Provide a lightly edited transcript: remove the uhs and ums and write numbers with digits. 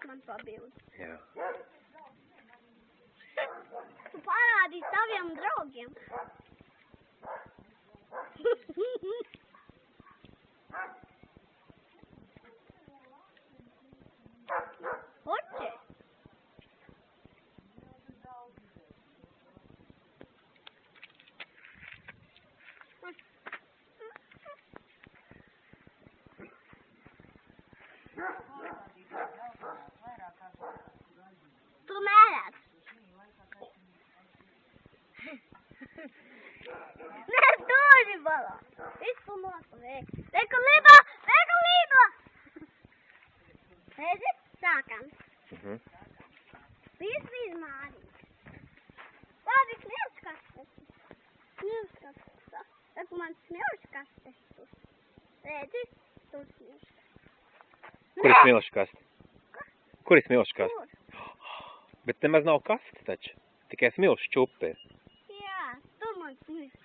man pabildi. Jā. Tu parādīsi saviem draugiem. Oče. Tu neredz. Nē, tūri balā. Visu nosavē. Reku lido! Reku lido! Redzi? Sākam. Visi mārīt. Labi, smilšu kastes. Smilšu kastes. Reku man smilšu kastes. Redzi? Tur smilšu kastes. Kur ir smilšu kaste? Kur ir smilšu kaste? Tur. Bet nemaz nav kaste taču. Tikai smilšu čupi ir. Jā, tur man smilšu